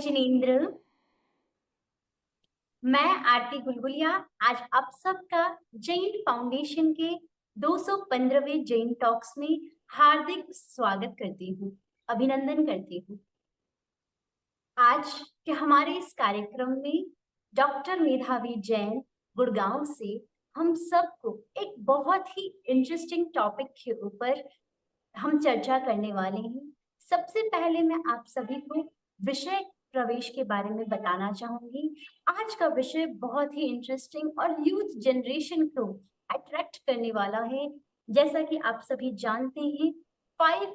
जिनेंद्र। मैं आरती गुलगुलिया आज आप सबका जैन फाउंडेशन के 215वें जैन टॉक्स में हार्दिक स्वागत करती हूँ, अभिनंदन करती हूँ। आज के हमारे इस कार्यक्रम में डॉक्टर मेधावी जैन गुड़गांव से हम सबको एक बहुत ही इंटरेस्टिंग टॉपिक के ऊपर हम चर्चा करने वाले हैं। सबसे पहले मैं आप सभी को विषय प्रवेश के बारे में बताना चाहूंगी। आज का विषय बहुत ही इंटरेस्टिंग और यूथ जनरेशन को अट्रैक्ट करने वाला है। जैसा कि आप सभी जानते हैं, 5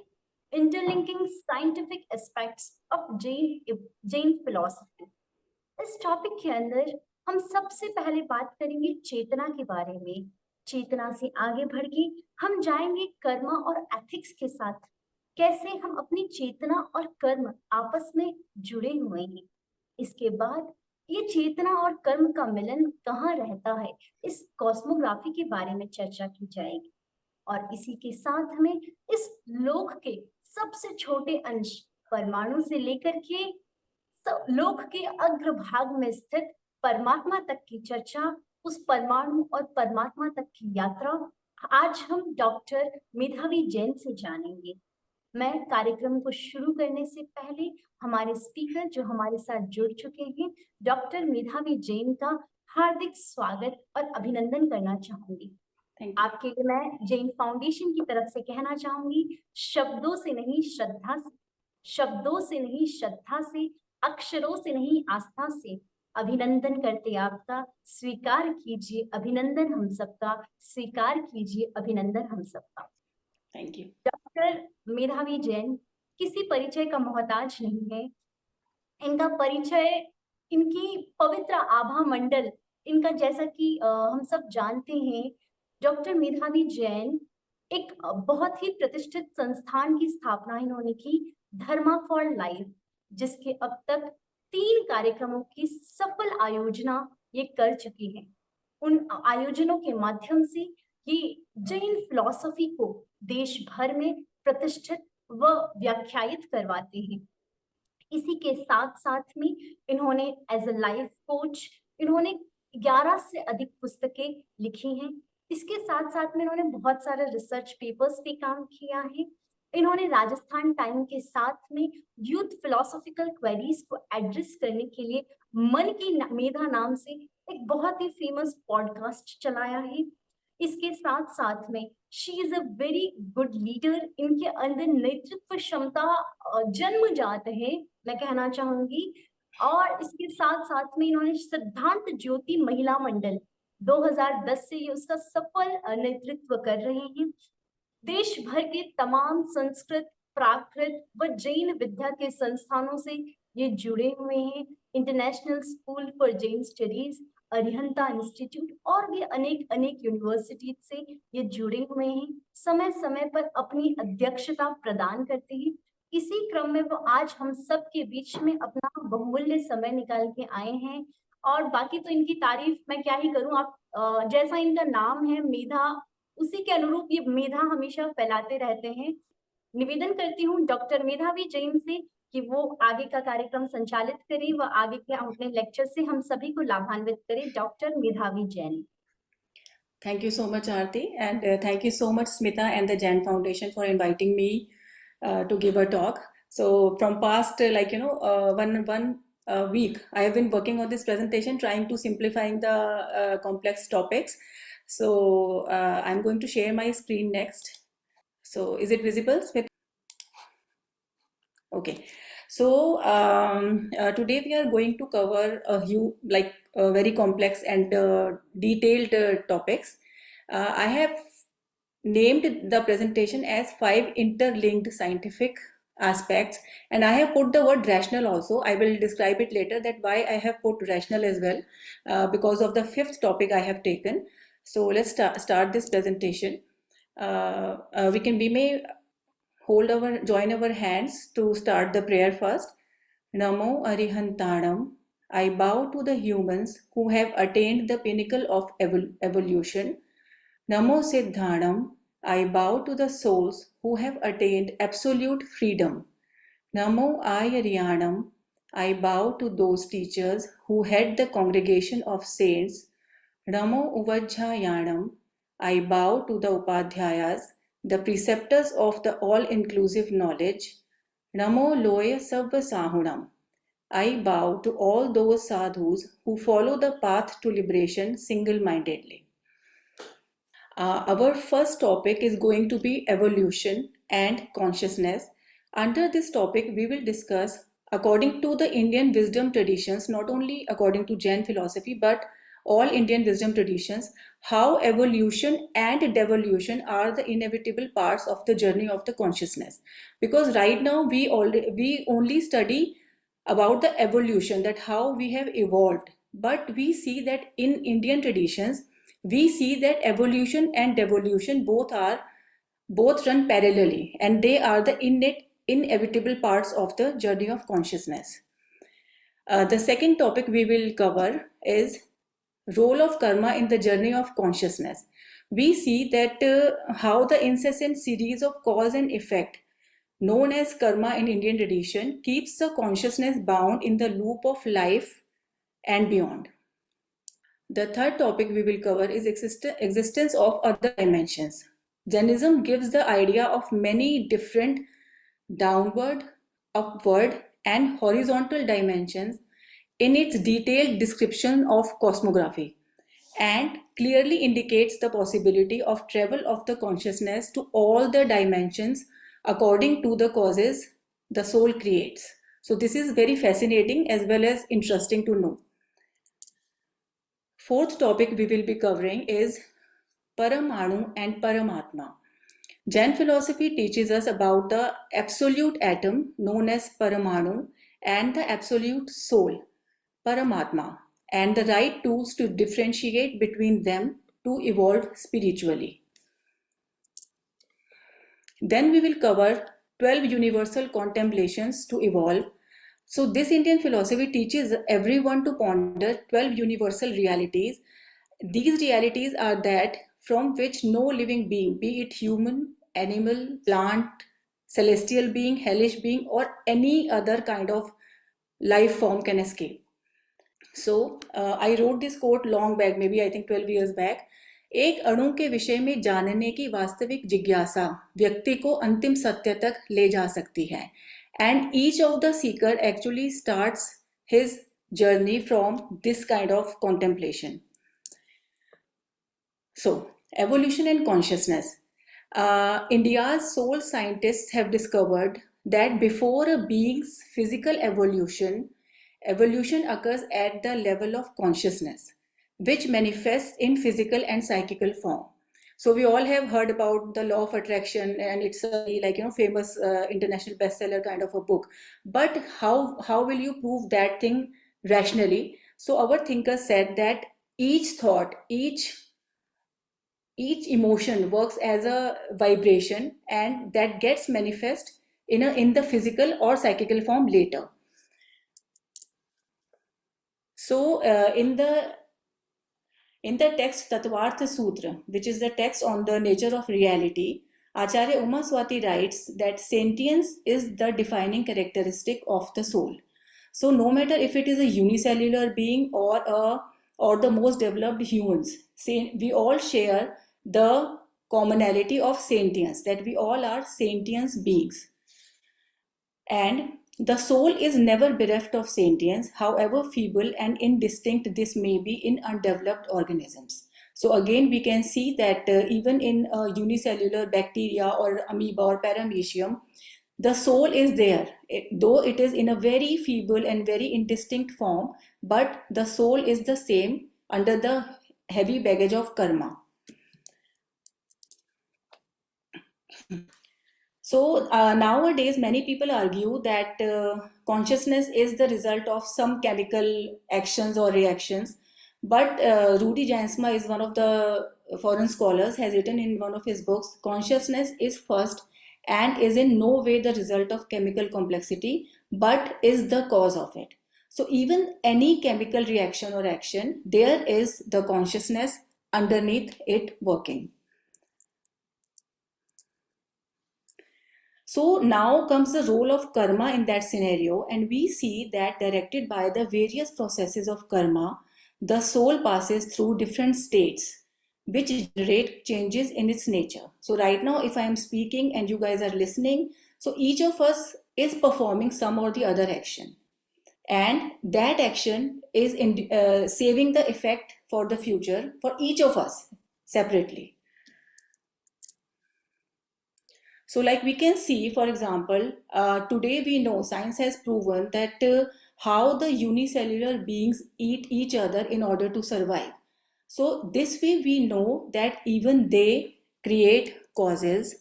interlinking scientific aspects of Jain philosophy. इस टॉपिक के अंदर हम सबसे पहले बात करेंगे चेतना के बारे में। चेतना से आगे बढ़ के हम जाएंगे कर्म और एथिक्स के साथ, कैसे हम अपनी चेतना और कर्म आपस में जुड़े हुए हैं। इसके बाद ये चेतना और कर्म का मिलन कहाँ रहता है, इस कॉस्मोग्राफी के बारे में चर्चा की जाएगी। और इसी के साथ में इस लोक के सबसे छोटे अंश परमाणु से लेकर के लोक के अग्रभाग में स्थित परमात्मा तक की चर्चा, उस परमाणु और परमात्मा तक की यात्रा आज हम डॉक्टर मेधावी जैन से जानेंगे। मैं कार्यक्रम को शुरू करने से पहले हमारे स्पीकर जो हमारे साथ जुड़ चुके हैं, डॉक्टर मेधावी जैन का हार्दिक स्वागत और अभिनंदन करना चाहूंगी। आपके लिए मैं जैन फाउंडेशन की तरफ से कहना चाहूंगी, शब्दों से नहीं श्रद्धा से, शब्दों से नहीं श्रद्धा से, अक्षरों से नहीं आस्था से अभिनंदन करते आपका। स्वीकार कीजिए अभिनंदन हम सबका, स्वीकार कीजिए अभिनंदन हम सबका। Thank you. डॉक्टर मेधावी जैन किसी परिचय का मोहताज नहीं है। इनका परिचय इनकी पवित्र आभा मंडल, इनका जैसा कि हम सब जानते हैं, डॉक्टर मेधावी जैन एक बहुत ही प्रतिष्ठित संस्थान की स्थापना इन्होंने की, धर्मा फॉर लाइफ, जिसके अब तक 3 कार्यक्रमों की सफल आयोजना ये कर चुकी है। उन आयोजनों के माध्यम से ये जैन फिलॉसफी को देश भर में प्रतिष्ठित व व्याख्यायित करवाते हैं। इसी के साथ साथ में इन्होंने एज अ लाइफ कोच इन्होंने 11 से अधिक पुस्तकें लिखी हैं। इसके साथ साथ में इन्होंने बहुत सारे रिसर्च पेपर्स पे काम किया है। इन्होंने राजस्थान टाइम के साथ में यूथ फिलोसॉफिकल क्वेरीज को एड्रेस करने के लिए मन की मेधा नाम से एक बहुत ही फेमस पॉडकास्ट चलाया है। इसके साथ साथ में she is a very good leader. इनके अंदर नेतृत्व क्षमता जन्मजात है, मैं कहना चाहूंगी। और इसके साथ साथ में इन्होंने सिद्धांत ज्योति महिला मंडल 2010 से ये उसका सफल नेतृत्व कर रहे हैं। देश भर के तमाम संस्कृत, प्राकृत व जैन विद्या के संस्थानों से ये जुड़े हुए हैं। International school for Jain studies, Arihanta institute और भी अनेक अनेक यूनिवर्सिटी से ये जुड़े हुए हैं। समय समय पर अपनी अध्यक्षता प्रदान करते हैं। इसी क्रम में वो आज हम सब के बीच में अपना बहुमूल्य समय निकाल के आए हैं। और बाकी तो इनकी तारीफ मैं क्या ही करूं। आप जैसा इनका नाम है मेधा, उसी के अनुरूप ये मेधा हमेशा फैलाते रहते हैं। निवेदन करती हूँ डॉक्टर मेधावी जैन से कि वो आगे का कार्यक्रम संचालित करें व आगे के अपने लेक्चर से हम सभी को लाभान्वित करें। डॉक्टर मेधावी Jain. Thank you so much, Aarti, and thank you so much, Smita and the Jain Foundation for inviting me to give a talk. So from past, one week, I have been working on this presentation, trying to simplifying the complex topics. So I'm going to share my screen next. So is it visible, Smita? Okay. So today we are going to cover very complex and detailed topics. I have named the presentation as 5 interlinked scientific aspects, and I have put the word rational also. I will describe it later that why I have put rational as well, because of the 5th topic I have taken. So let's start this presentation. We may join our hands to start the prayer first. Namo Arihantanam. I bow to the humans who have attained the pinnacle of evolution. Namo Siddhanam. I bow to the souls who have attained absolute freedom. Namo Ayaryanam. I bow to those teachers who head the congregation of saints. Namo Uvajjayanam. I bow to the Upadhyayas, the preceptors of the all-inclusive knowledge. Namo Loya Sabva Sahunam. I bow to all those sadhus who follow the path to liberation single-mindedly. Our first topic is going to be evolution and consciousness. Under this topic, we will discuss, according to the Indian wisdom traditions, not only according to Jain philosophy, but all Indian wisdom traditions, how evolution and devolution are the inevitable parts of the journey of the consciousness. Because right now we only study about the evolution, that how we have evolved. But we see that in Indian traditions, we see that evolution and devolution both run parallelly, and they are the inevitable parts of the journey of consciousness. The second topic we will cover is role of karma in the journey of consciousness. We see that how the incessant series of cause and effect known as karma in Indian tradition keeps the consciousness bound in the loop of life and beyond. The third topic we will cover is existence of other dimensions. Jainism gives the idea of many different downward, upward, and horizontal dimensions in its detailed description of cosmography, and clearly indicates the possibility of travel of the consciousness to all the dimensions according to the causes the soul creates. So this is very fascinating as well as interesting to know. Fourth topic we will be covering is Paramanu and Paramatma. Jain philosophy teaches us about the absolute atom known as Paramanu and the absolute soul, Paramatma, and the right tools to differentiate between them to evolve spiritually. Then we will cover 12 universal contemplations to evolve. So this Indian philosophy teaches everyone to ponder 12 universal realities. These realities are that from which no living being, be it human, animal, plant, celestial being, hellish being, or any other kind of life form can escape. So I wrote this quote long back, maybe I think 12 years back. एक अणु के विषय में जानने की वास्तविक जिज्ञासा व्यक्ति को अंतिम सत्य तक ले जा सकती है. And each of the seeker actually starts his journey from this kind of contemplation. So, evolution and consciousness. India's soul scientists have discovered that before a being's physical evolution, evolution occurs at the level of consciousness, which manifests in physical and psychical form. So we all have heard about the law of attraction, and it's a famous international bestseller kind of a book. But how will you prove that thing rationally? So our thinkers said that each thought, each emotion works as a vibration, and that gets manifest in the physical or psychical form later. So in the text Tattvartha Sutra, which is the text on the nature of reality, Acharya Umaswati writes that sentience is the defining characteristic of the soul. So no matter if it is a unicellular being or the most developed humans, we all share the commonality of sentience, that we all are sentience beings. And the soul is never bereft of sentience, however feeble and indistinct this may be in undeveloped organisms. So again, we can see that even in unicellular bacteria or amoeba or paramecium, the soul is there, though it is in a very feeble and very indistinct form, but the soul is the same under the heavy baggage of karma. So nowadays, many people argue that consciousness is the result of some chemical actions or reactions. But Rudy Jansma is one of the foreign scholars, has written in one of his books, consciousness is first and is in no way the result of chemical complexity, but is the cause of it. So even any chemical reaction or action, there is the consciousness underneath it working. So now comes the role of karma in that scenario, and we see that directed by the various processes of karma, the soul passes through different states which generate changes in its nature. So right now, if I am speaking and you guys are listening, so each of us is performing some or the other action, and that action is saving the effect for the future for each of us separately. So, like we can see, for example, today we know science has proven that how the unicellular beings eat each other in order to survive. So, this way we know that even they create causes.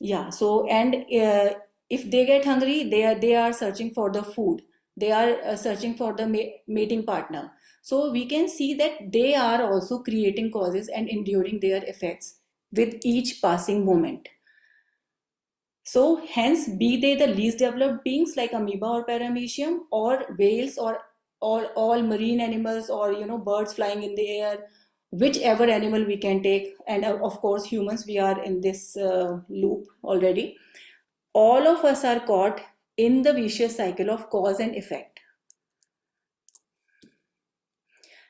Yeah. So, and if they get hungry, they are searching for the food. They are searching for the mating partner. So we can see that they are also creating causes and enduring their effects with each passing moment. So hence, be they the least developed beings like amoeba or paramecium, or whales, or all marine animals, or birds flying in the air, whichever animal we can take, and of course humans, we are in this loop already. All of us are caught in the vicious cycle of cause and effect.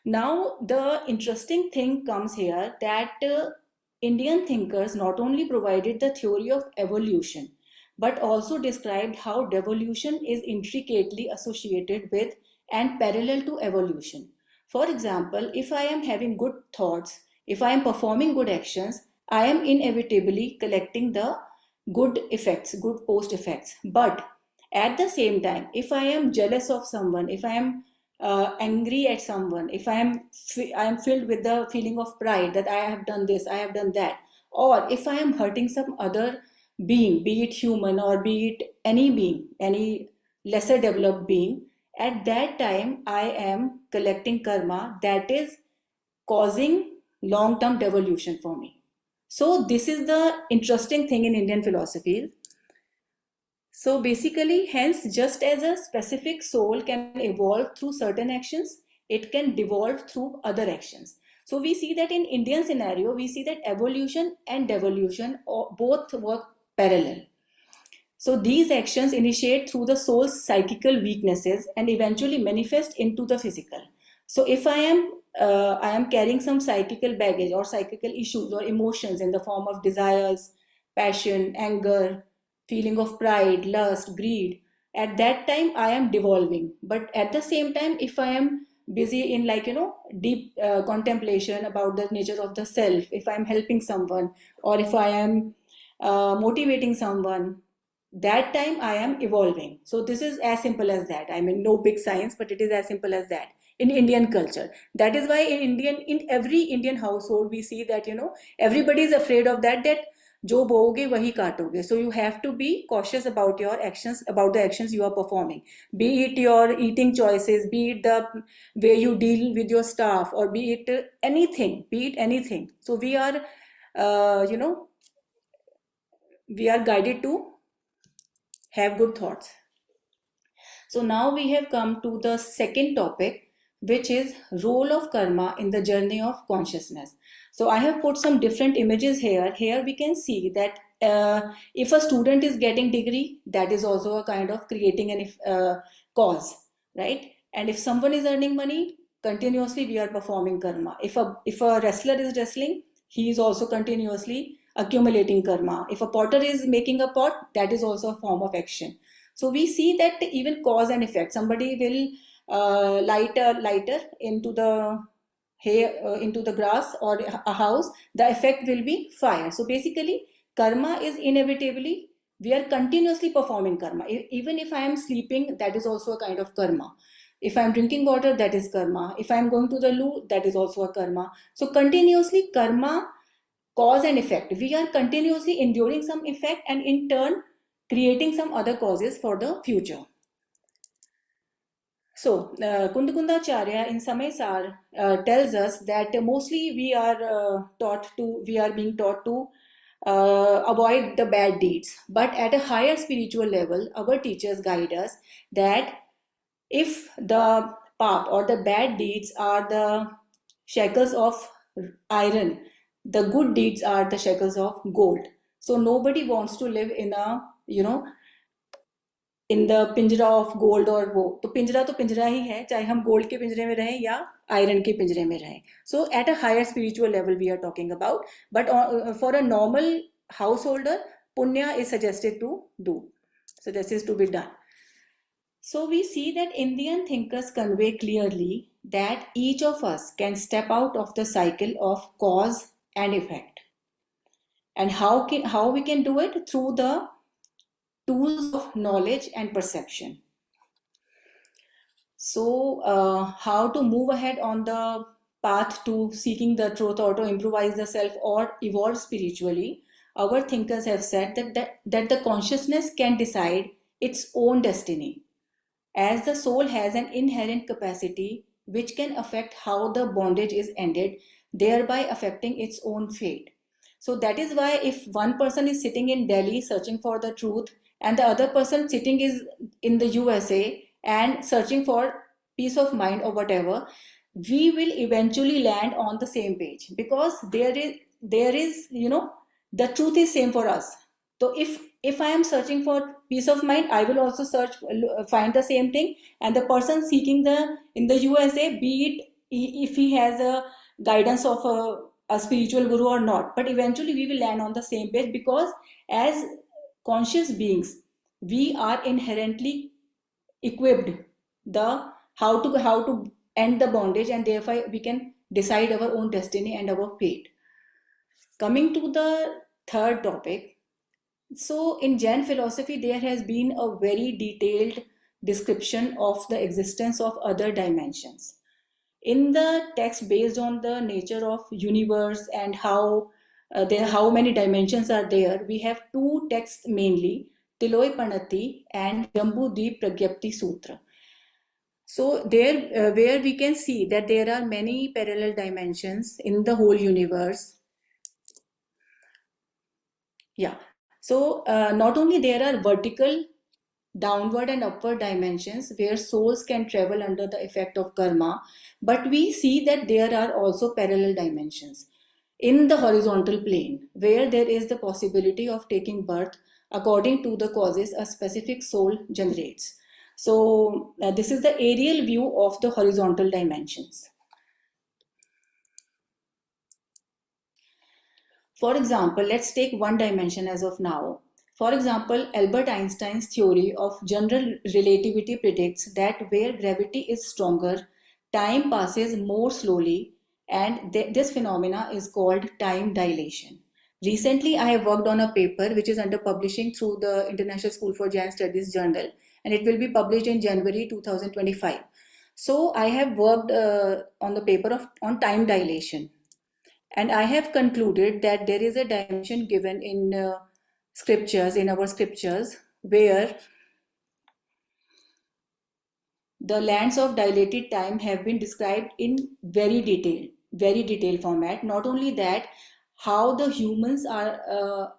Now, the interesting thing comes here that Indian thinkers not only provided the theory of evolution, but also described how devolution is intricately associated with and parallel to evolution. For example, if I am having good thoughts, if I am performing good actions, I am inevitably collecting the good effects, good post effects. But at the same time, if I am jealous of someone, if I am angry at someone, if I am filled with the feeling of pride that I have done this, I have done that, or if I am hurting some other being, be it human or be it any being, any lesser developed being, at that time I am collecting karma that is causing long term devolution for me. So this is the interesting thing in Indian philosophy. So basically, hence, just as a specific soul can evolve through certain actions, it can devolve through other actions. So we see that in Indian scenario, we see that evolution and devolution both work parallel. So these actions initiate through the soul's psychical weaknesses and eventually manifest into the physical. So if I am carrying some psychical baggage or psychical issues or emotions in the form of desires, passion, anger, feeling of pride, lust, greed. At that time, I am devolving. But at the same time, if I am busy in deep contemplation about the nature of the self, if I am helping someone, or if I am motivating someone, that time I am evolving. So this is as simple as that. I mean, no big science, but it is as simple as that in Indian culture. That is why in every Indian household we see that everybody is afraid of that जो बोओगे वही काटोगे. So you have to be cautious about your actions, about the actions you are performing. Be it your eating choices, be it the way you deal with your staff, or be it anything, be it anything. So we are, we are guided to have good thoughts. So now we have come to the second topic, which is role of karma in the journey of consciousness. So I have put some different images here. Here we can see that if a student is getting degree, that is also a kind of creating an cause, right? And if someone is earning money, continuously we are performing karma. If a wrestler is wrestling, he is also continuously accumulating karma. If a potter is making a pot, that is also a form of action. So we see that even cause and effect. Somebody will light a lighter into the hair, into the grass or a house. The effect will be fire. So basically, karma is inevitably, we are continuously performing karma. Even if I am sleeping, that is also a kind of karma. If I am drinking water, that is karma. If I am going to the loo, that is also a karma. So continuously, karma, cause and effect. We are continuously enduring some effect and in turn creating some other causes for the future. So, Kundakundacharya in Samay Sar tells us that mostly we are being taught to avoid the bad deeds. But at a higher spiritual level, our teachers guide us that if the pap or the bad deeds are the shackles of iron, the good deeds are the shackles of gold. So nobody wants to live in a you know, in the पिंजरा of gold, और वो तो पिंजरा ही है, चाहे हम gold के पिंजरे में रहें या आयरन के पिंजरे में रहें. So at a higher spiritual level we are talking about, but for a normal householder, punya is suggested to do, suggested to be done. So we see that Indian thinkers convey clearly that each of us can step out of the cycle of cause and effect. And how we can do it? Through the tools of knowledge and perception. So, how to move ahead on the path to seeking the truth, or to improvise the self or evolve spiritually? Our thinkers have said that the consciousness can decide its own destiny, as the soul has an inherent capacity which can affect how the bondage is ended, thereby affecting its own fate. So that is why if one person is sitting in Delhi searching for the truth, and the other person sitting is in the USA and searching for peace of mind or whatever, we will eventually land on the same page, because there is the truth is same for us. So if I am searching for peace of mind, I will also find the same thing, and the person seeking the in the USA, be it if he has a guidance of a spiritual guru or not, but eventually we will land on the same page, because as conscious beings, we are inherently equipped the how to end the bondage, and therefore we can decide our own destiny and our fate. Coming to the third topic, so in Jain philosophy, there has been a very detailed description of the existence of other dimensions. In the text based on the nature of universe and how many dimensions are there, we have two texts mainly, Tiloi Panati and Jambu Deep Pragyapti Sutra. So there, where we can see that there are many parallel dimensions in the whole universe. Yeah. So not only there are vertical, downward and upward dimensions where souls can travel under the effect of karma, but we see that there are also parallel dimensions in the horizontal plane where there is the possibility of taking birth according to the causes a specific soul generates. So this is the aerial view of the horizontal dimensions. For example, let's take one dimension as of now. For example, Albert Einstein's theory of general relativity predicts that where gravity is stronger, time passes more slowly, and this phenomena is called time dilation. Recently, I have worked on a paper which is under publishing through the International School for Jain Studies journal, and it will be published in January 2025. So I have worked on the paper on time dilation. And I have concluded that there is a dimension given in scriptures, in our scriptures, where the lands of dilated time have been described in very detailed format. Not only that, how the humans are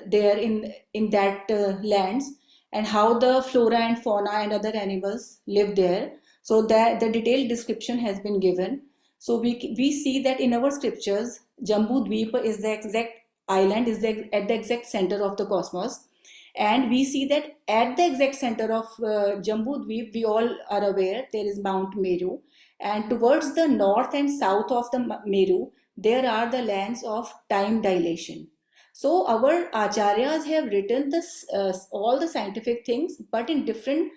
there in that lands, and how the flora and fauna and other animals live there. So that the detailed description has been given. So we see that in our scriptures, Jambu Dweep is the exact island, is at the exact center of the cosmos. And we see that at the exact center of Jambu Dweep, we all are aware there is Mount Meru. And towards the north and south of the Meru, there are the lands of time dilation. So our acharyas have written this all the scientific things, but in different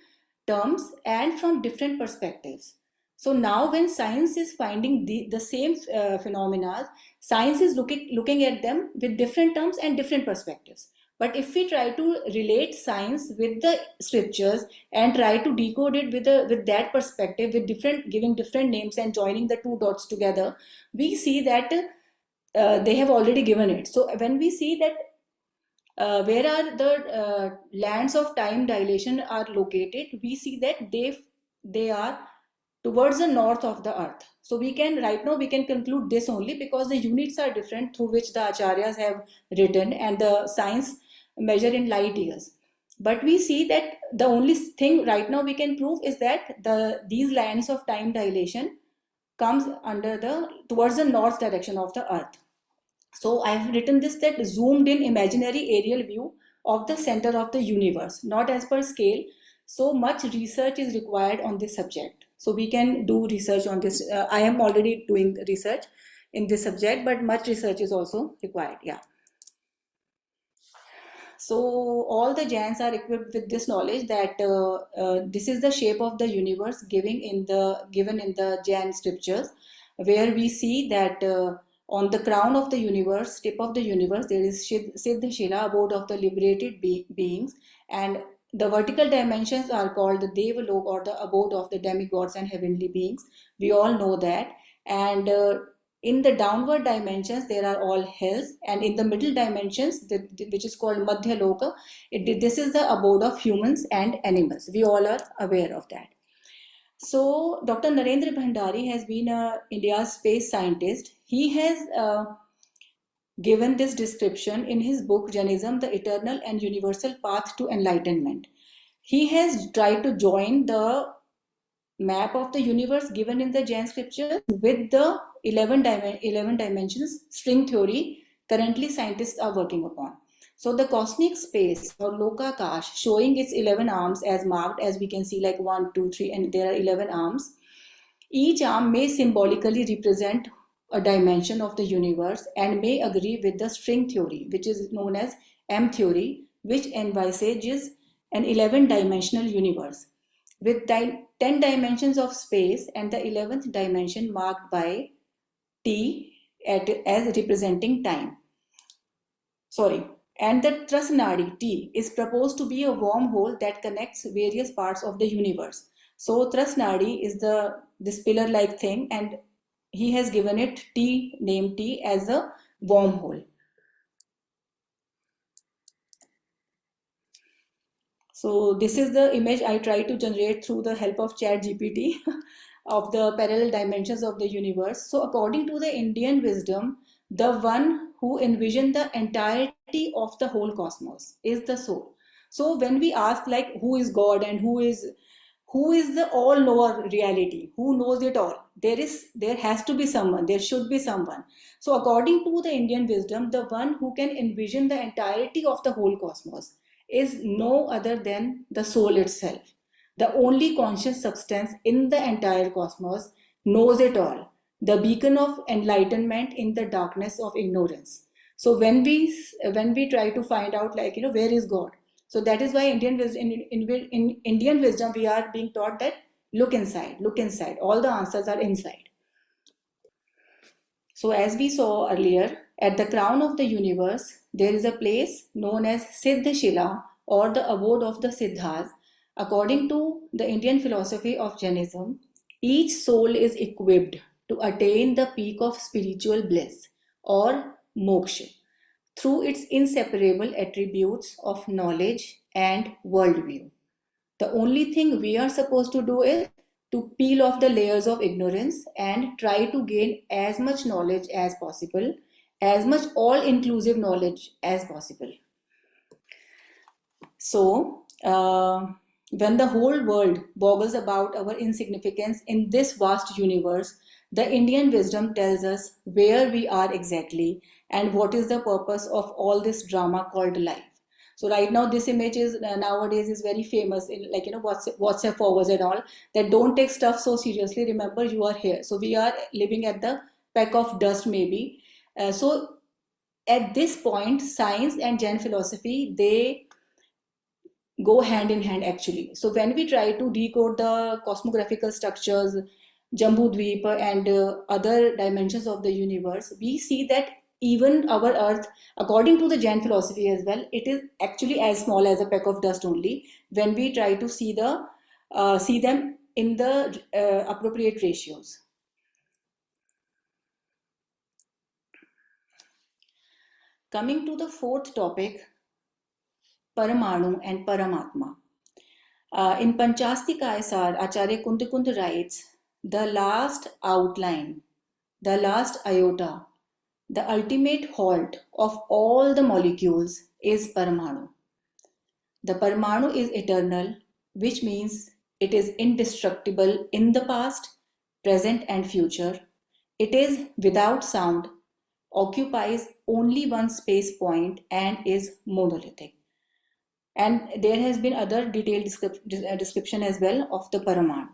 terms and from different perspectives. So now when science is finding the same phenomena, science is looking at them with different terms and different perspectives. But if we try to relate science with the scriptures and try to decode it with that perspective, with giving different names and joining the two dots together, we see that they have already given it. So when we see that where are the lands of time dilation are located, we see that they are towards the north of the earth. So right now we can conclude this only because the units are different through which the acharyas have written, and the science measure in light years. But we see that the only thing right now we can prove is that these lands of time dilation comes towards the north direction of the earth. So I have written this, that zoomed in imaginary aerial view of the center of the universe, not as per scale. So much research is required on this subject. So we can do research on this. I am already doing research in this subject, but much research is also required. Yeah. So all the Jains are equipped with this knowledge that this is the shape of the universe given in the Jain scriptures, where we see that on the crown of the universe, tip of the universe, there is Siddha Shila, abode of the liberated beings, and the vertical dimensions are called the Devalok, or the abode of the demigods and heavenly beings. We all know that. And in the downward dimensions there are all hells, and in the middle dimensions, which is called Madhya Loka, this is the abode of humans and animals. We all are aware of that. So Dr. Narendra Bhandari has been India's space scientist. He has given this description in his book Jainism, the Eternal and Universal Path to Enlightenment. He has tried to join the map of the universe given in the Jain scriptures with the 11 dimensions string theory currently scientists are working upon. So the cosmic space, or Lokakash, showing its 11 arms as marked, as we can see, like 1, 2, 3, and there are 11 arms. Each arm may symbolically represent a dimension of the universe and may agree with the string theory, which is known as M theory, which envisages an 11-dimensional universe with 10 dimensions of space and the 11th dimension marked by T as representing time. And the Trasnadi T is proposed to be a wormhole that connects various parts of the universe. So Trasnadi is this pillar-like thing, and he has given it name T as a wormhole. So this is the image I try to generate through the help of ChatGPT of the parallel dimensions of the universe. So according to the Indian wisdom, the one who envisioned the entirety of the whole cosmos is the soul. So when we ask, like, who is God and who is the all-knower reality, who knows it all, there has to be someone, there should be someone. So according to the Indian wisdom, the one who can envision the entirety of the whole cosmos is no other than the soul itself. The only conscious substance in the entire cosmos knows it all, the beacon of enlightenment in the darkness of ignorance. So when we try to find out, like, where is God? So that is why in Indian wisdom we are being taught that look inside, all the answers are inside. So as we saw earlier, at the crown of the universe, there is a place known as Siddha Shila, or the abode of the Siddhas. According to the Indian philosophy of Jainism, each soul is equipped to attain the peak of spiritual bliss, or moksha, through its inseparable attributes of knowledge and worldview. The only thing we are supposed to do is to peel off the layers of ignorance and try to gain as much knowledge as possible, as much all-inclusive knowledge as possible. So, when the whole world boggles about our insignificance in this vast universe, the Indian wisdom tells us where we are exactly and what is the purpose of all this drama called life. So right now, this image is nowadays is very famous in, like, WhatsApp forwards and all, that don't take stuff so seriously. Remember, you are here. So we are living at the peck of dust, maybe. So at this point, science and Jain philosophy, they go hand in hand actually. So when we try to decode the cosmographical structures, Jambudvipa, and other dimensions of the universe, we see that even our Earth, according to the Jain philosophy as well, it is actually as small as a peck of dust only when we try to see them in the appropriate ratios. Coming to the fourth topic, Paramanu and Paramatma. In Panchastika Aisar, Acharya Kundakund writes, the last outline, the last iota, the ultimate halt of all the molecules is Paramanu. The Paramanu is eternal, which means it is indestructible in the past, present, and future. It is without sound, occupies only one space point, and is monolithic. And there has been other detailed description as well of the Paramanu.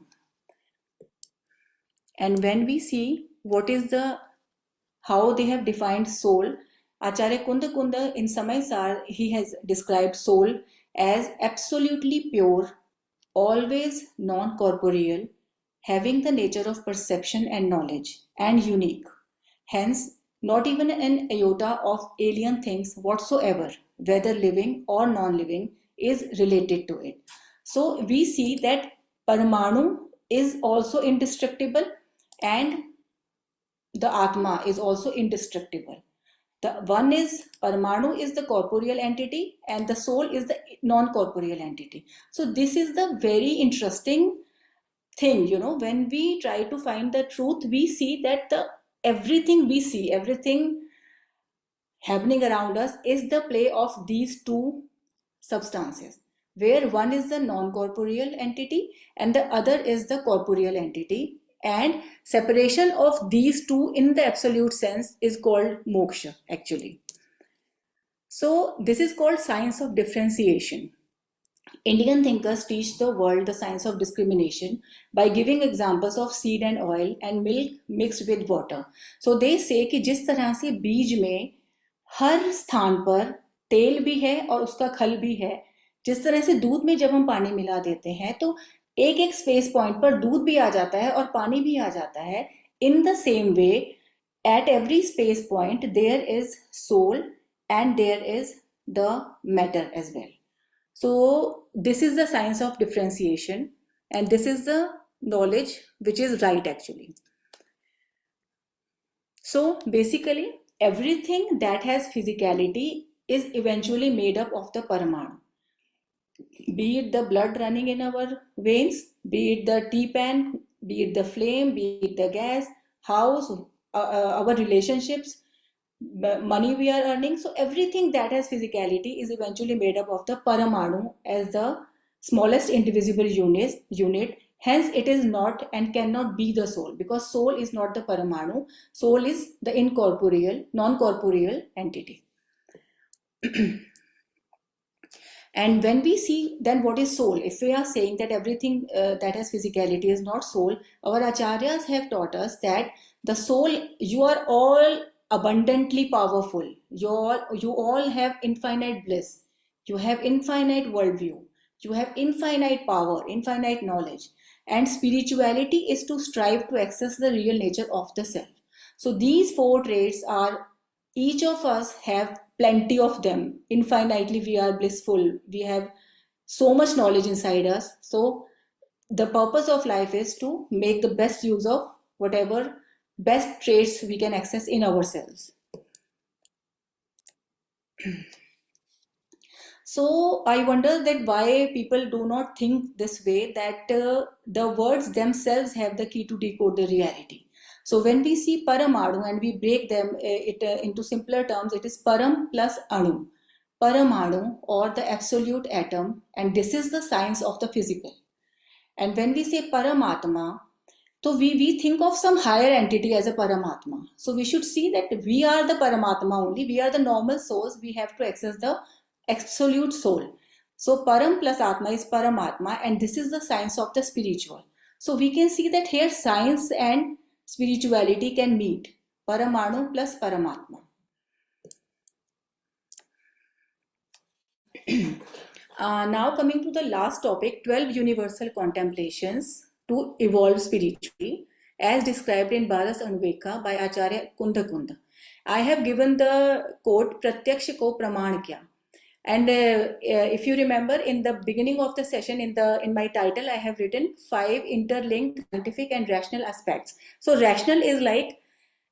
And when we see what is how they have defined soul, Acharya Kunda in Samay Sar, he has described soul as absolutely pure, always non-corporeal, having the nature of perception and knowledge, and unique. Hence, not even an iota of alien things whatsoever, whether living or non-living, is related to it. So we see that Paramanu is also indestructible, and the Atma is also indestructible. The one is Paramanu is the corporeal entity, and the soul is the non-corporeal entity. So this is the very interesting thing, when we try to find the truth, we see that everything we see, everything happening around us is the play of these two substances, where one is the non-corporeal entity and the other is the corporeal entity, and separation of these two in the absolute sense is called moksha actually. So this is called science of differentiation. Indian thinkers teach the world the science of discrimination by giving examples of seed and oil and milk mixed with water. So they say कि जिस तरह से बीज में हर स्थान पर तेल भी है और उसका खल भी है, जिस तरह से दूध में जब हम पानी मिला देते हैं तो एक एक स्पेस पॉइंट पर दूध भी आ जाता है और पानी भी आ जाता है. In the same way, at every space point there is soul and there is the matter as well. So this is the science of differentiation, and this is the knowledge which is right actually. So basically everything that has physicality is eventually made up of the Paramanu. Be it the blood running in our veins, be it the tea pan, be it the flame, be it the gas, house, our relationships, money we are earning. So everything that has physicality is eventually made up of the Paramanu as the smallest indivisible unit. Hence it is not and cannot be the soul, because soul is not the Paramanu. Soul is the incorporeal, non-corporeal entity. And when we see then what is soul, if we are saying that everything that has physicality is not soul, our acharyas have taught us that the soul, you are all abundantly powerful. You all have infinite bliss. You have infinite worldview. You have infinite power, infinite knowledge. And spirituality is to strive to access the real nature of the self. So these four traits are, each of us have plenty of them. Infinitely we are blissful. We have so much knowledge inside us. So the purpose of life is to make the best use of whatever best traits we can access in ourselves. So I wonder that why people do not think this way, that the words themselves have the key to decode the reality. So when we see Paramanu and we break them into simpler terms, it is Param plus Anu. Paramanu, or the absolute atom, and this is the science of the physical. And when we say Paramatma, so we think of some higher entity as a Paramatma. So we should see that we are the Paramatma only. We are the normal souls. We have to access the absolute soul. So Param plus Atma is Paramatma, and this is the science of the spiritual. So we can see that here science and spirituality can meet. Paramanu plus Paramatma. Now coming to the last topic, 12 universal contemplations to evolve spiritually, as described in Bharas Anuveka by Acharya Kunda. I have given the quote Pratyaksha ko praman kya. And if you remember, in the beginning of the session, in my title, I have written 5 interlinked scientific and rational aspects. So rational is like,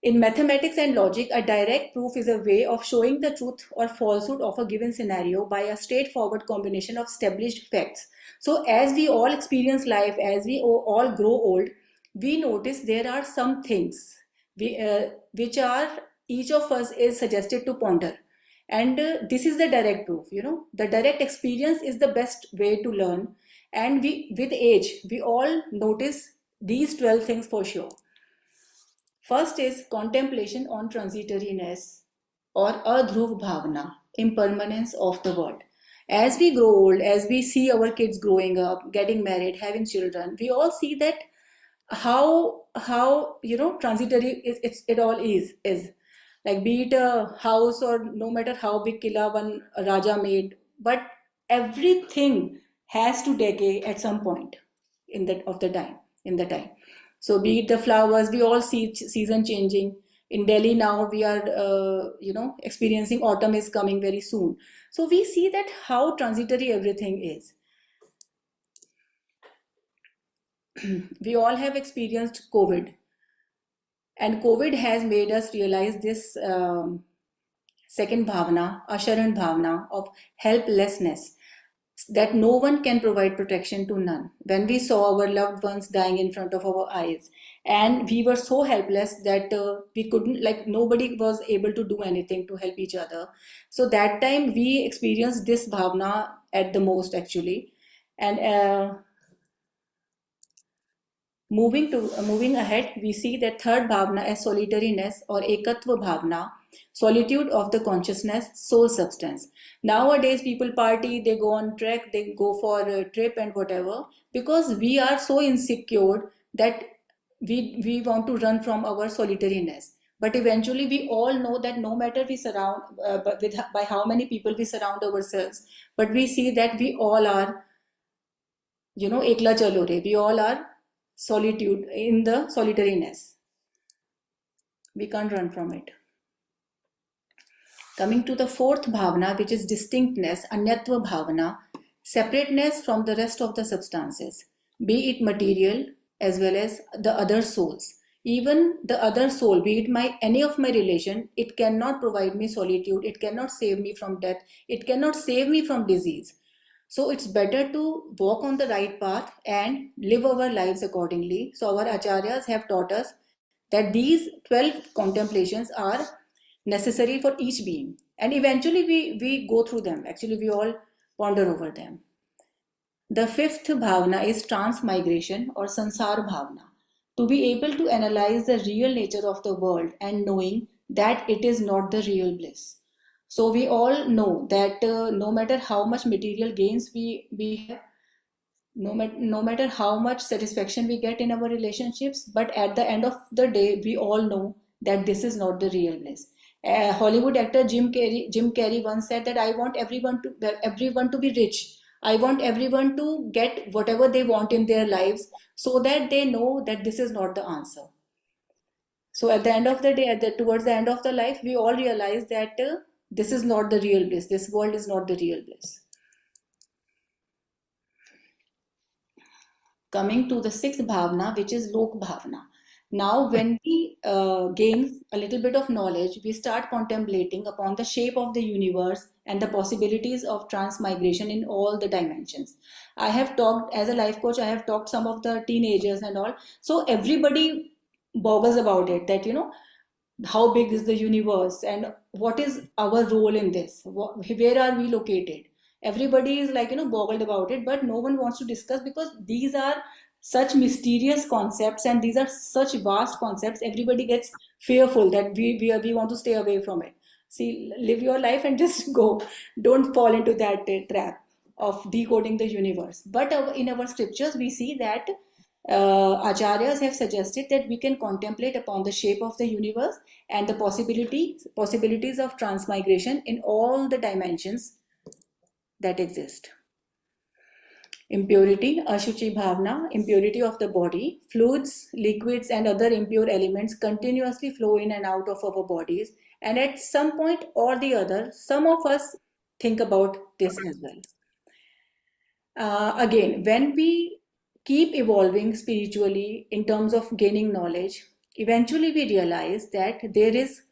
in mathematics and logic, a direct proof is a way of showing the truth or falsehood of a given scenario by a straightforward combination of established facts. So as we all experience life, as we all grow old, we notice there are some things which are, each of us is suggested to ponder. And this is the direct proof, the direct experience is the best way to learn. And with age, we all notice these 12 things for sure. First is contemplation on transitoriness or adhruv bhavana, impermanence of the world. As we grow old, as we see our kids growing up, getting married, having children, we all see that how transitory it all is like, be it a house or no matter how big killa one raja made, but everything has to decay at some point in the time. So be it the flowers, we all see season changing. In Delhi now we are experiencing autumn is coming very soon. So we see that how transitory everything is. We all have experienced COVID, and COVID has made us realize this second bhavana, asharan bhavana of helplessness, that no one can provide protection to none. When we saw our loved ones dying in front of our eyes, and we were so helpless that we couldn't, like, nobody was able to do anything to help each other. So that time we experienced this bhavana at the most, actually. And moving ahead, we see that third bhavana as solitariness or ekatva bhavana, solitude of the consciousness, soul substance. Nowadays, people party, they go on trek, they go for a trip and whatever, because we are so insecure that we want to run from our solitariness. But eventually, we all know that no matter we surround by how many people we surround ourselves, but we see that we all are, ekla chalo re. We all are solitude in the solitariness. We can't run from it. Coming to the fourth bhavana, which is distinctness, anyatva bhavana, separateness from the rest of the substances, be it material as well as the other souls. Even the other soul, be it any of my relation, it cannot provide me solitude, it cannot save me from death, it cannot save me from disease. So it's better to walk on the right path and live our lives accordingly. So our acharyas have taught us that these 12 contemplations are necessary for each being. And eventually we go through them. Actually, we all ponder over them. The fifth bhavana is transmigration or sansar bhavana. To be able to analyze the real nature of the world and knowing that it is not the real bliss. So we all know that no matter how much material gains we have, no matter how much satisfaction we get in our relationships, but at the end of the day, we all know that this is not the real bliss. Hollywood actor Jim Carrey once said that I want everyone to be rich. I want everyone to get whatever they want in their lives, so that they know that this is not the answer. So at the end of the day, towards the end of the life, we all realize that this is not the real bliss. This world is not the real bliss. Coming to the sixth bhavana, which is lok bhavana. Now, when we gain a little bit of knowledge, we start contemplating upon the shape of the universe and the possibilities of transmigration in all the dimensions. I have talked, as a life coach, I have talked some of the teenagers and all. So everybody boggles about it, that, how big is the universe and what is our role in this? Where are we located? Everybody is like, boggled about it, but no one wants to discuss, because these are such mysterious concepts and these are such vast concepts. Everybody gets fearful that we want to stay away from it. See, live your life and just go. Don't fall into that trap of decoding the universe. But in our scriptures, we see that acharyas have suggested that we can contemplate upon the shape of the universe and the possibilities of transmigration in all the dimensions that exist. Impurity, ashuchi bhavana, impurity of the body. Fluids, liquids, and other impure elements continuously flow in and out of our bodies, and at some point or the other, some of us think about this as well. Again, when we keep evolving spiritually in terms of gaining knowledge, eventually we realize that there is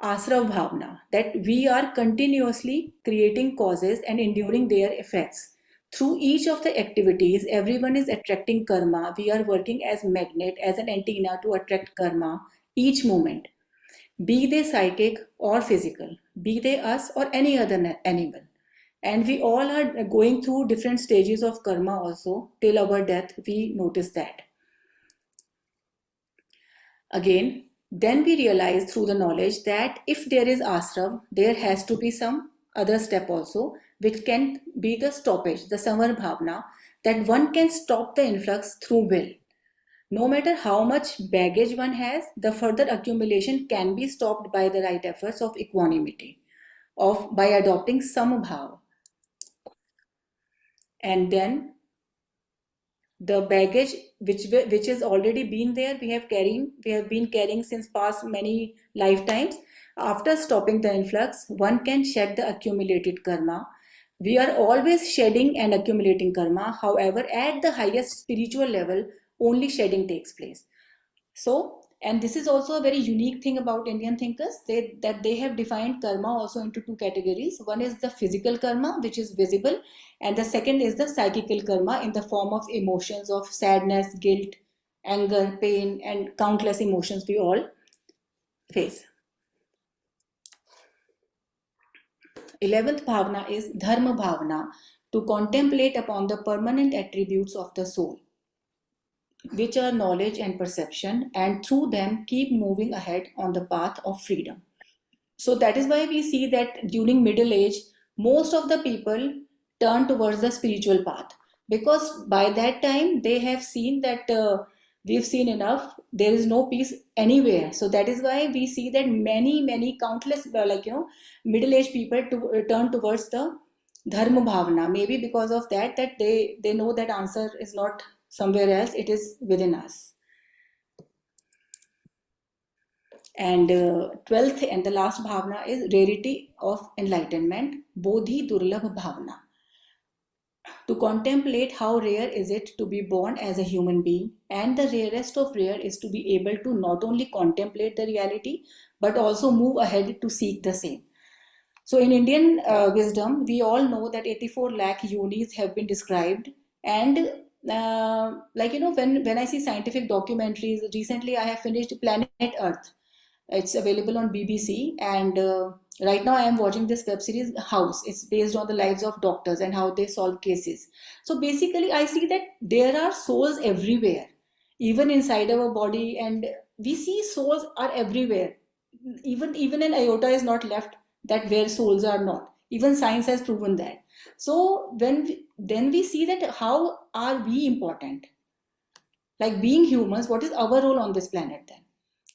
asrav bhavana, that we are continuously creating causes and enduring their effects. Through each of the activities, everyone is attracting karma. We are working as magnet, as an antenna to attract karma each moment. Be they psychic or physical, be they us or any other animal. And we all are going through different stages of karma also. Till our death, we notice that. Again, then we realize through the knowledge that if there is asrav, there has to be some other step also. which can be the stoppage, the samar bhavna, that one can stop the influx through will. No matter how much baggage one has, the further accumulation can be stopped by the right efforts of equanimity, of by adopting samabhav. And then the baggage which has already been there, we have been carrying since past many lifetimes. After stopping the influx, one can shed the accumulated karma. We are always shedding and accumulating karma. However, at the highest spiritual level, only shedding takes place. So, and this is also a very unique thing about Indian thinkers, that they have defined karma also into two categories. One is the physical karma, which is visible, and the second is the psychical karma in the form of emotions of sadness, guilt, anger, pain, and countless emotions we all face. 11th bhavna is dharma bhavna, to contemplate upon the permanent attributes of the soul, which are knowledge and perception, and through them keep moving ahead on the path of freedom. So that is why we see that during middle age, most of the people turn towards the spiritual path, because by that time they have seen that we've seen enough, there is no peace anywhere. So that is why we see that many countless middle aged people turn towards the dharma bhavana, maybe because of that they know that answer is not somewhere else, it is within us. And 12th and the last bhavana is rarity of enlightenment, bodhi durlabh bhavana, to contemplate how rare is it to be born as a human being, and the rarest of rare is to be able to not only contemplate the reality but also move ahead to seek the same. So in Indian wisdom, we all know that 84 lakh yonis have been described. And when I see scientific documentaries, recently I have finished Planet Earth. It's available on BBC, and right now I am watching this web series House. It's based on the lives of doctors and how they solve cases. So basically, I see that there are souls everywhere, even inside our body, and we see souls are everywhere. Even an iota is not left that where souls are not. Even science has proven that. So then we see that how are we important? Like being humans, what is our role on this planet then?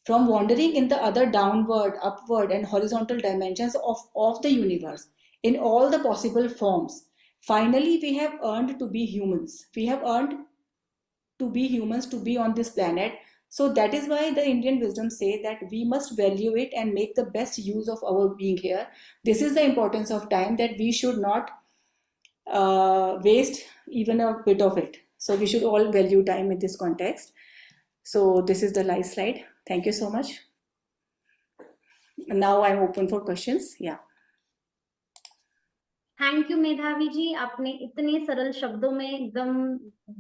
From wandering in the other downward, upward, and horizontal dimensions of the universe in all the possible forms. Finally, we have earned to be humans. We have earned to be humans, to be on this planet. So that is why the Indian wisdom say that we must value it and make the best use of our being here. This is the importance of time, that we should not waste even a bit of it. So we should all value time in this context. So this is the last slide. Thank you so much. Now I'm open for questions. Yeah. Thank you मेधावी जी, आपने इतने सरल शब्दों में एकदम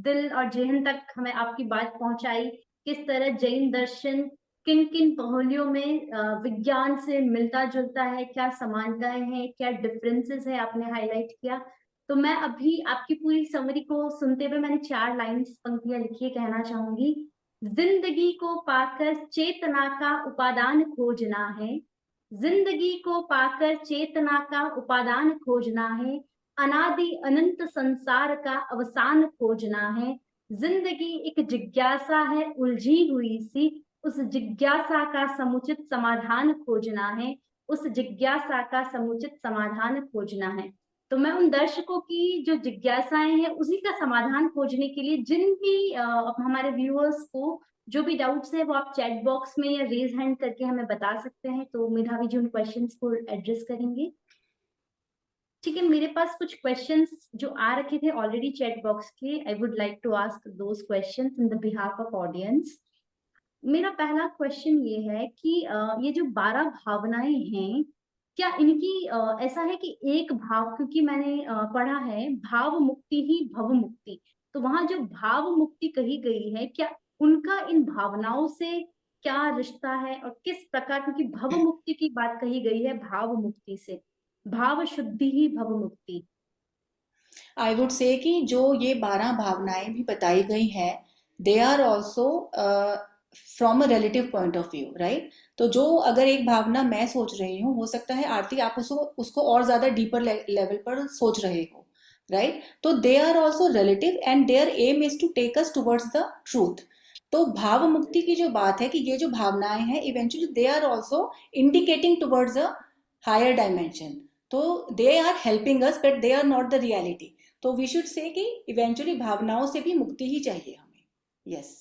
दिल और जेहन तक हमें आपकी बात पहुंचाई। किस तरह जैन दर्शन किन किन पहलुओं में विज्ञान से मिलता जुलता है, क्या समानताएं हैं, क्या डिफरेंसेस है, आपने हाईलाइट किया। तो मैं अभी आपकी पूरी समरी को सुनते हुए मैंने 4 लाइन्स पंक्तियां लिखी, कहना चाहूंगी। जिंदगी को पाकर चेतना का उपादान खोजना है, जिंदगी को पाकर चेतना का उपादान खोजना है, अनादि अनंत संसार का अवसान खोजना है। जिंदगी एक जिज्ञासा है उलझी हुई सी, उस जिज्ञासा का समुचित समाधान खोजना है, उस जिज्ञासा का समुचित समाधान खोजना है। तो मैं उन दर्शकों की जो जिज्ञासाएं हैं उसी का समाधान खोजने के लिए, जिन भी हमारे व्यूअर्स को जो भी डाउट्स है वो आप चैट बॉक्स में या रेज हैंड करके हमें बता सकते हैं, तो मेधावी जी उन क्वेश्चंस को एड्रेस करेंगे। ठीक है, मेरे पास कुछ क्वेश्चंस जो आ रखे थे ऑलरेडी चैट बॉक्स के, I would like to ask those questions in the behalf of audience. मेरा पहला क्वेश्चन ये है कि ये जो 12 भावनाएं हैं, क्या इनकी ऐसा है कि एक भाव, क्योंकि मैंने पढ़ा है भाव मुक्ति ही भव मुक्ति, तो वहां जो भाव मुक्ति कही गई है, क्या उनका इन भावनाओं से क्या रिश्ता है और किस प्रकार, क्योंकि भव मुक्ति की बात कही गई है भाव मुक्ति से, भाव शुद्धि ही भव मुक्ति। आई वुड से कि जो ये 12 भावनाएं भी बताई गई हैं, they are also from a relative point of view, right? तो जो अगर एक भावना मैं सोच रही हूँ, हो सकता है आरती आप उसको और ज्यादा डीपर लेवल पर सोच रहे हो, राइट? तो they are also relative and their aim is to take us towards the truth. तो भाव मुक्ति की जो बात है कि ये जो भावनाएं हैं eventually they are also indicating towards a higher dimension. तो they are helping us but they are not the reality. तो वी शुड से कि इवेंचुअली भावनाओं से भी मुक्ति ही चाहिए हमें। यस।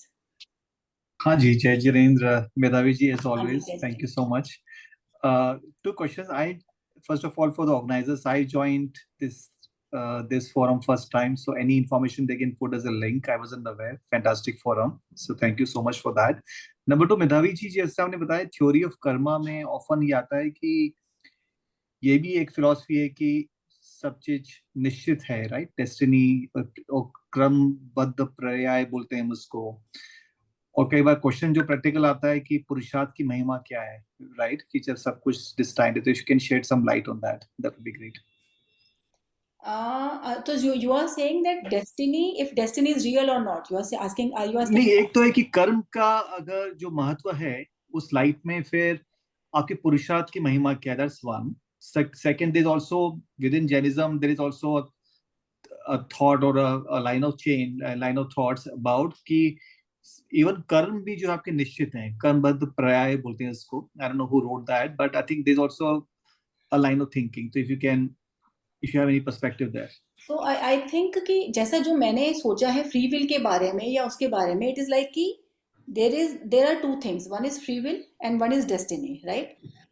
हाँ जी, जय जिनेन्द्र, मेधावी जी, as हाँ जी, always, जय thank you Shri so much. Two questions. First of all, for the organizers, I joined this forum first time, so any information they can put as a link. I wasn't aware. Fantastic forum, so thank you so much for that. Number two, मेधावी जी, जैसे आपने बताया, theory of Karma में often ये आता है कि ये भी एक फिलॉसफी है कि सब चीज निश्चित है, राइट? डेस्टिनी और क्रमबद्ध पर्याय बोलते हैं हम उसको। और कई बार क्वेश्चन जो प्रैक्टिकल आता है कि पुरुषार्थ की महिमा क्या है, राइट? कि जब सब कुछ डिस्टाइंड है, तो you can shed some light on that, that would be great. तो you are saying that destiny, if destiny is real or not, you are asking, are you asking? नहीं, एक तो है कि कर्म का अगर जो महत्व है उस लाइफ में, फिर आपके पुरुषार्थ की महिमा क्या है, that's one. Second, there is also within Jainism there is also a thought or a line of chain, a line of thoughts about कि इवन कर्म भी जो आपके निश्चित हैं, कर्मबद्ध पर्याय बोलते हैं इसको। I don't know who wrote that, but I think there is also a line of thinking. तो if you have any perspective there. So I think कि जैसा जो मैंने सोचा है फ्री विल के बारे में या उसके बारे में, it is like कि there are two things, one is free will and one is destiny, right?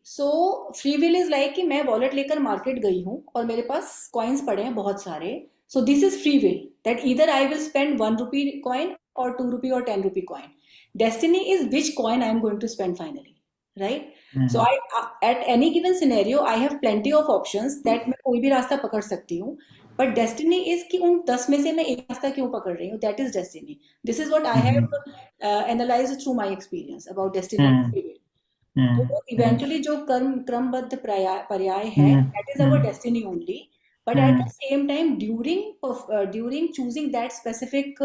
So free will is like कि मैं वॉलेट लेकर मार्केट गई हूँ और मेरे पास कॉइन्स पड़े हैं बहुत सारे, so this is free will that either I will spend 1 rupee coin or 2 rupee or 10 rupee coin. Destiny is which coin I am going to spend finally, right? So at any given scenario I have plenty of options that मैं कोई भी रास्ता पकड़ सकती हूँ, but destiny is कि उन 10 में से मैं एक रास्ता क्यों पकड़ रही हूँ, that is destiny. This is what I have analysed through my experience about destiny and free will. तो इवेंचुअली जो क्रमबद्ध पर्याय है, that is our destiny only, but at the same time during choosing that specific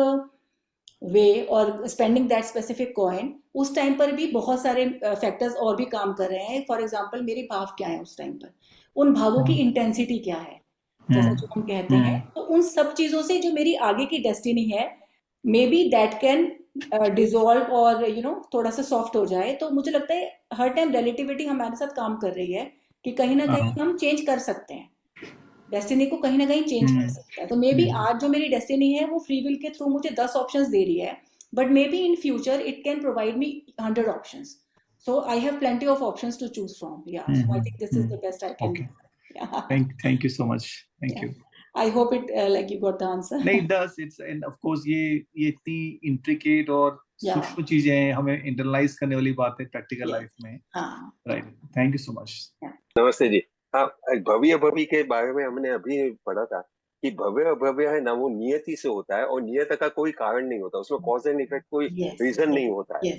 way और spending that specific coin, उस time पर भी बहुत सारे फैक्टर्स और भी काम कर रहे हैं। फॉर एग्जाम्पल मेरे भाव क्या है उस टाइम पर, उन भावों की इंटेंसिटी क्या है, जैसा जो हम कहते हैं। तो उन सब चीजों से जो मेरी आगे की डेस्टिनी है, may be that can dissolve और थोड़ा सा सॉफ्ट हो जाए। तो मुझे लगता है हर टाइम रिलेटिविटी हमारे साथ काम कर रही है कि कहीं ना कहीं हम चेंज कर सकते हैं, डेस्टिनी को कहीं ना कहीं चेंज कर सकता है। तो मे बी आज जो मेरी डेस्टिनी है वो फ्री विल के थ्रू मुझे 10 ऑप्शंस दे रही है, but may be in future it can provide me 100 options. So I have plenty of options to choose from. Yeah, so I think this is the best I can do. Yeah. Thank you so much. Thank you. I hope it like you got the answer. नहीं, it does. It's and of course ये इतनी intricate और सूक्ष्म चीजें हैं, हमें internalise करने वाली बात है प्रैक्टिकल लाइफ में। हाँ, right, thank you so much. नमस्ते जी। हाँ, भव्य अभव्य के बारे में हमने अभी पढ़ा था कि भव्य अभव्य है ना, वो नियति से होता है और नियत का कोई कारण नहीं होता, उसमें कॉज एंड इफेक्ट कोई रीजन नहीं होता है।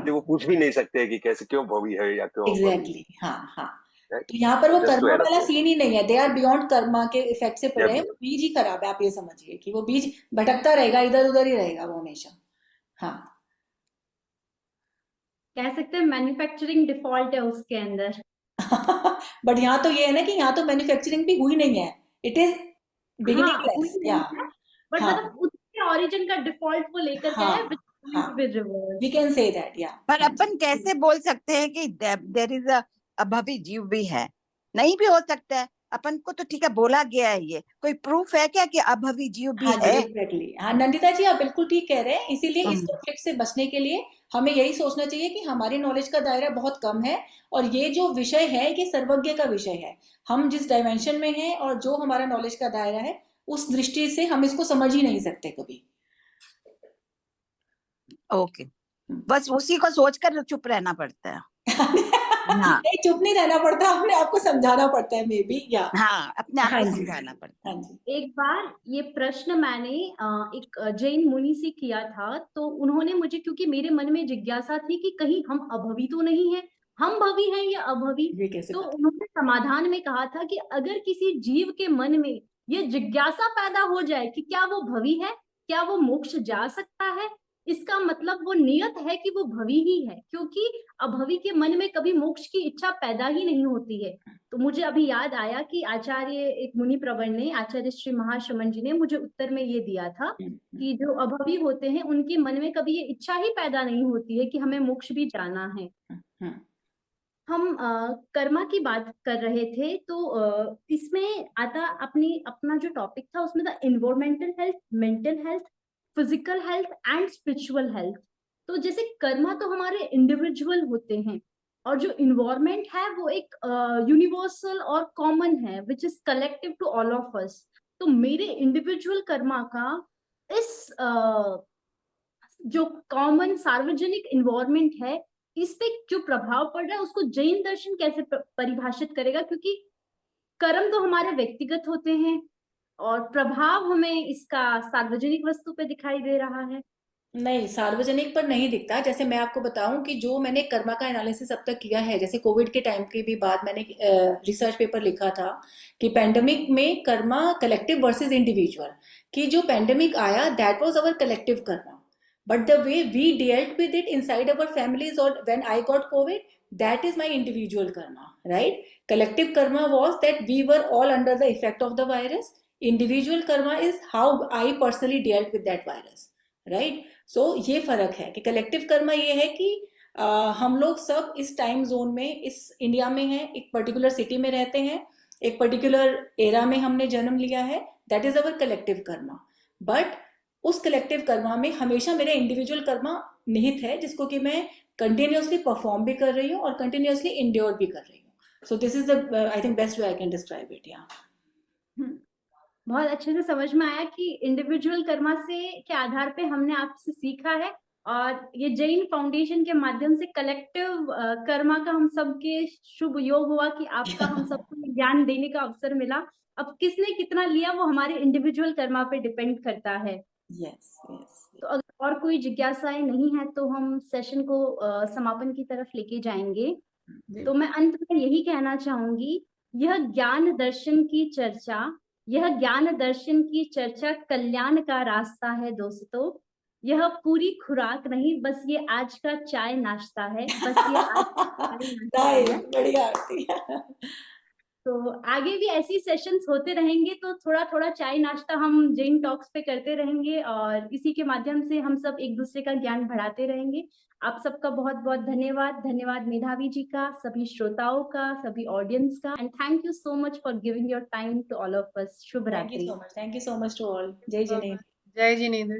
तो वो पूछ भी नहीं सकते कि कैसे क्यों भव्य है या क्यों एग्जैक्टली। हाँ हाँ, तो यहाँ पर वो कर्मा वाला सीन ही नहीं है, दे आर बियॉन्ड कर्मा के इफेक्ट से पड़े हैं। बीज ही खराब है, आप ये समझिए कि वो बीज भटकता रहेगा, इधर उधर ही रहेगा वो हमेशा। हाँ, कह सकते हैं मैन्युफैक्चरिंग डिफॉल्ट है उसके अंदर। बट यहाँ तो ये है ना कि यहाँ तो मैन्युफैक्चरिंग भी हुई नहीं है, इट इज बिगिनिंगलेस। या बट मतलब उसके ओरिजिन का डिफॉल्ट को लेकर के है, वी कैन से दैट। या पर अपन कैसे बोल सकते हैं कि देयर इज अ अभवी जीव भी है? नहीं भी हो सकता है। अपन को तो ठीक है बोला गया है, ये कोई प्रूफ है क्या कि अभवी जीव भी है? एग्जैक्टली। हाँ नंदिता जी, आप बिल्कुल ठीक कह रहे हैं। इसीलिए इस कॉन्फ्लिक्ट से बचने के लिए हमें यही सोचना चाहिए कि हमारी नॉलेज का दायरा बहुत कम है और ये जो विषय है ये सर्वज्ञ का विषय है। हम जिस डायमेंशन में हैं और जो हमारा नॉलेज का दायरा है, उस दृष्टि से हम इसको समझ ही नहीं सकते कभी। ओके, बस उसी को सोचकर चुप रहना पड़ता है। नहीं, चुप नहीं रहना पड़ता, अपने आपको समझाना पड़ता है मे बी। या हाँ, अपने आप को समझाना पड़ता है। एक बार ये प्रश्न मैंने एक जैन मुनि से किया था, तो उन्होंने मुझे, क्योंकि मेरे मन में जिज्ञासा थी कि कहीं हम अभवी तो नहीं है, हम भवी हैं या अभवी। तो उन्होंने समाधान में कहा था कि अगर किसी जीव के मन में ये जिज्ञासा पैदा हो जाए कि क्या वो भवी है, क्या वो मोक्ष जा सकता है, इसका मतलब वो नियत है कि वो भवी ही है, क्योंकि अभवी के मन में कभी मोक्ष की इच्छा पैदा ही नहीं होती है। तो मुझे अभी याद आया कि आचार्य एक मुनि प्रवर ने, आचार्य श्री महाश्रमण जी ने मुझे उत्तर में ये दिया था कि जो अभवी होते हैं उनके मन में कभी ये इच्छा ही पैदा नहीं होती है कि हमें मोक्ष भी जाना है। हम कर्मा की बात कर रहे थे, तो इसमें आता अपना जो टॉपिक था उसमें था environmental health, mental health, physical health and spiritual health. तो जैसे कर्मा तो हमारे इंडिविजुअल होते हैं, और जो इन्वायरमेंट है वो एक यूनिवर्सल और कॉमन है, which is collective to all of us. तो मेरे इंडिविजुअल कर्मा का इस जो कॉमन सार्वजनिक इन्वायरमेंट है, इस पे जो प्रभाव पड़ रहा है उसको जैन दर्शन कैसे परिभाषित करेगा, क्योंकि कर्म तो हमारे व्यक्तिगत होते हैं और प्रभाव हमें इसका सार्वजनिक वस्तु पे दिखाई दे रहा है। नहीं, सार्वजनिक पर नहीं दिखता। जैसे मैं आपको बताऊं कि जो मैंने कर्मा का एनालिसिस अब तक किया है, जैसे कोविड के टाइम की भी बात, मैंने रिसर्च पेपर लिखा था कि पैंडेमिक में कर्मा कलेक्टिव वर्सेस इंडिविजुअल, कि जो पैंडेमिक आया that was our collective karma, but the way we dealt with it inside our families or when I got COVID, that is my individual karma, right? Collective karma was that we were all under the effect of the virus. Individual karma is how I personally dealt with that virus, right? So ये फर्क है कि collective Karma ये है कि हम लोग सब इस टाइम जोन में, इस इंडिया में हैं, एक पर्टिकुलर सिटी में रहते हैं, एक पर्टिकुलर एरा में हमने जन्म लिया है, that is our collective Karma. But उस कलेक्टिव कर्मा में हमेशा मेरा इंडिविजुअल कर्मा निहित है, जिसको कि मैं कंटिन्यूअसली परफॉर्म भी कर रही हूँ और कंटिन्यूअसली इंड्योर भी कर रही हूँ। So this is the I think best way I can describe it. या बहुत अच्छे से समझ में आया कि इंडिविजुअल कर्मा से के आधार पे हमने आपसे सीखा है, और ये जैन फाउंडेशन के माध्यम से कलेक्टिव कर्मा का हम सबके शुभ योग हुआ कि आपका हम सबको ज्ञान देने का अवसर मिला। अब किसने कितना लिया वो हमारे इंडिविजुअल कर्मा पे डिपेंड करता है। यस। तो अगर और कोई जिज्ञासाएं नहीं है तो हम सेशन को समापन की तरफ लेके जाएंगे। तो मैं अंत में यही कहना चाहूंगी, यह ज्ञान दर्शन की चर्चा कल्याण का रास्ता है दोस्तों। यह पूरी खुराक नहीं, बस ये आज का चाय नाश्ता है, बस ये आज का बढ़िया। तो आगे भी ऐसी सेशंस होते रहेंगे, तो थोड़ा थोड़ा चाय नाश्ता हम जैन टॉक्स पे करते रहेंगे और इसी के माध्यम से हम सब एक दूसरे का ज्ञान बढ़ाते रहेंगे। आप सबका बहुत बहुत धन्यवाद मेधावी जी का, सभी श्रोताओं का, सभी ऑडियंस का, and thank you so much for giving your time to all of us. शुभ रात्रि। Thank you so much to all. जय जिनेन्द्र। जय जिनेन्द्र।